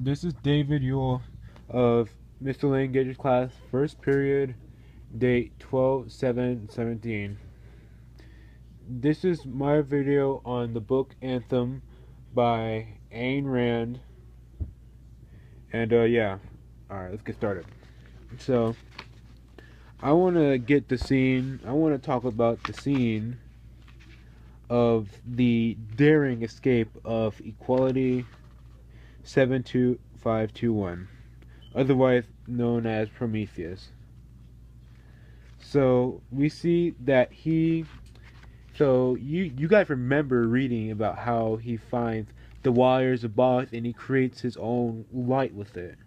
This is David Yule of Mr. Lane Gage's class, first period, date 12/7/17. This is my video on the book Anthem by Ayn Rand. And yeah, alright, let's get started. So, I want to I want to talk about the scene of the daring escape of Equality 72521, otherwise known as Prometheus. So we see that you guys remember reading about how he finds the wires of Boss and he creates his own light with it.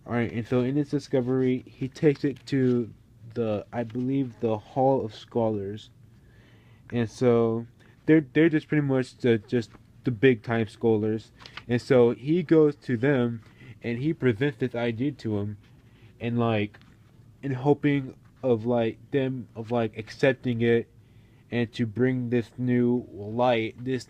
Alright, and so in his discovery he takes it to I believe the Hall of Scholars. And so they're just pretty much the big time scholars. And so he goes to them and he presents this idea to him, and in hoping of them of accepting it and to bring this new light, this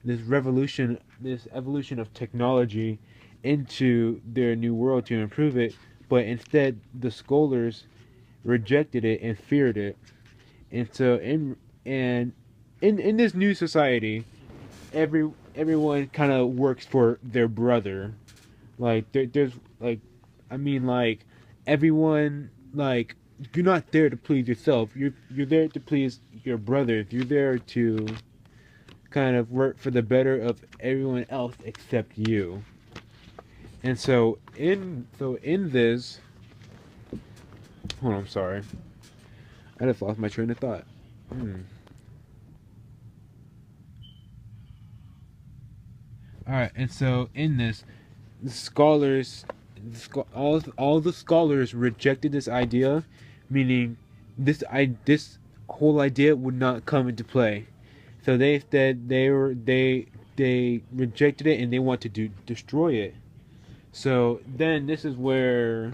revolution, this evolution of technology into their new world to improve it. But instead the scholars rejected it and feared it. And so in this new society, everyone kind of works for their brother. There's I mean everyone, you're not there to please yourself. You're there to please your brothers. You're there to kind of work for the better of everyone else except you. And so in this, hold on, I'm sorry, I just lost my train of thought. All right, and so in this, the scholars, all the scholars rejected this idea, meaning this whole idea would not come into play. So they said they rejected it and they want to destroy it. So then this is where,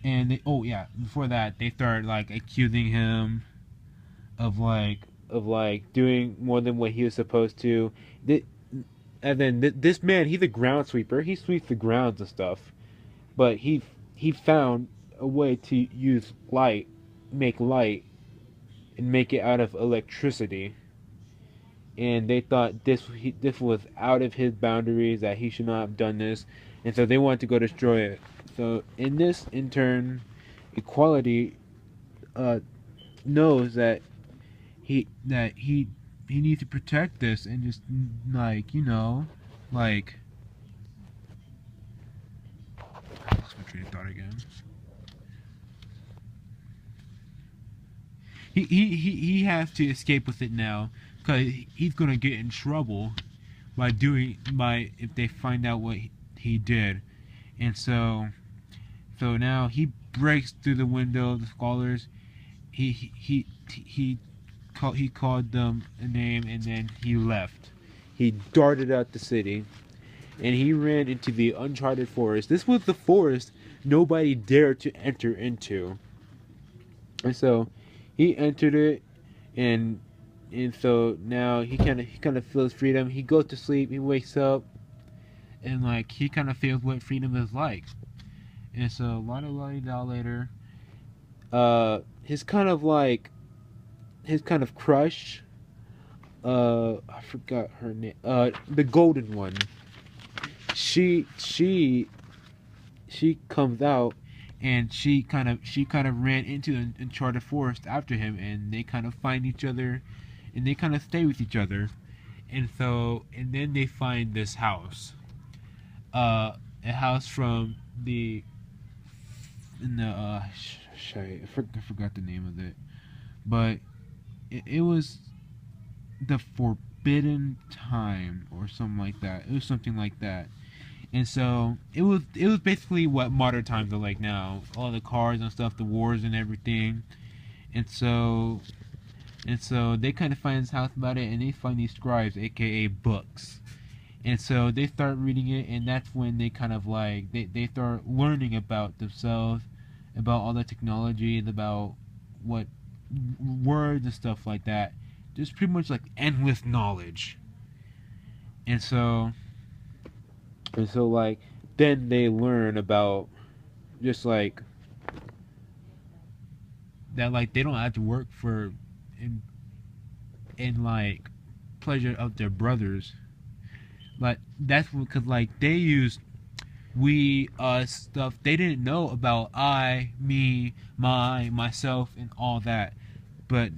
and oh yeah, before that they started accusing him of doing more than what he was supposed to. And then this man, he's a ground sweeper. He sweeps the grounds and stuff. But he found a way to use make light, and make it out of electricity. And they thought this was out of his boundaries, that he should not have done this, and so they wanted to go destroy it. So in this, in turn, Equality knows that he needs to protect this, and just I lost my train of thought again. He has to escape with it now, because he's gonna get in trouble if they find out what he did. And so now he breaks through the window of the scholars. He called them a name, and then he left. He darted out the city, and he ran into the uncharted forest. This was the forest nobody dared to enter into. And so he entered it, and so now he kind of feels freedom. He goes to sleep, he wakes up, and he kind of feels what freedom is like. And so a lot of later, his kind of crush, I forgot her name, the golden one, she comes out, and she kind of ran into the uncharted forest after him, and they kind of find each other, and they kind of stay with each other. And then they find this house, a house from I forgot the name of it, but it was the Forbidden Time or something like that. It was something like that. And so it was basically what modern times are like now. All the cars and stuff, the wars and everything. And so they kind of find this house about it, and they find these scribes, aka books. And so they start reading it, and that's when they kind of they start learning about themselves, about all the technology, about what words and stuff like that. Just pretty much endless knowledge. And so And so like then they learn about just like that, like they don't have to work for in like pleasure of their brothers. Like that's because like they used we us stuff they didn't know about I, me, myself, and all that. But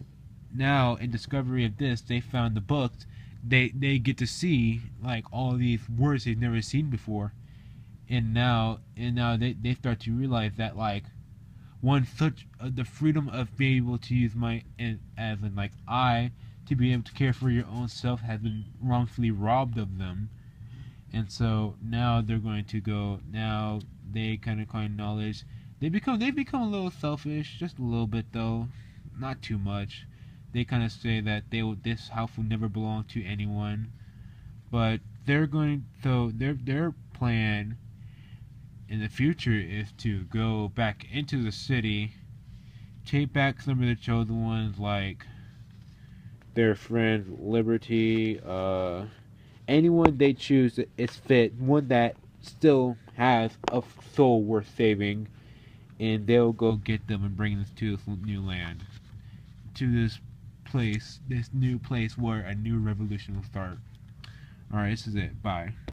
now in discovery of this, they found the books. They get to see like all these words they've never seen before, and now they start to realize that like one such the freedom of being able to use my and as in like I to be able to care for your own self has been wrongfully robbed of them. And so now they're going to go. Now they kind of coin knowledge. They become a little selfish, just a little bit though, not too much. They kind of say that this house will never belong to anyone, but they're going. So their plan in the future is to go back into the city, take back some of the chosen ones, like their friend Liberty, anyone they choose is fit, one that still has a soul worth saving, and they'll go get them and bring them to this new land, to this new place where a new revolution will start. Alright, this is it. Bye.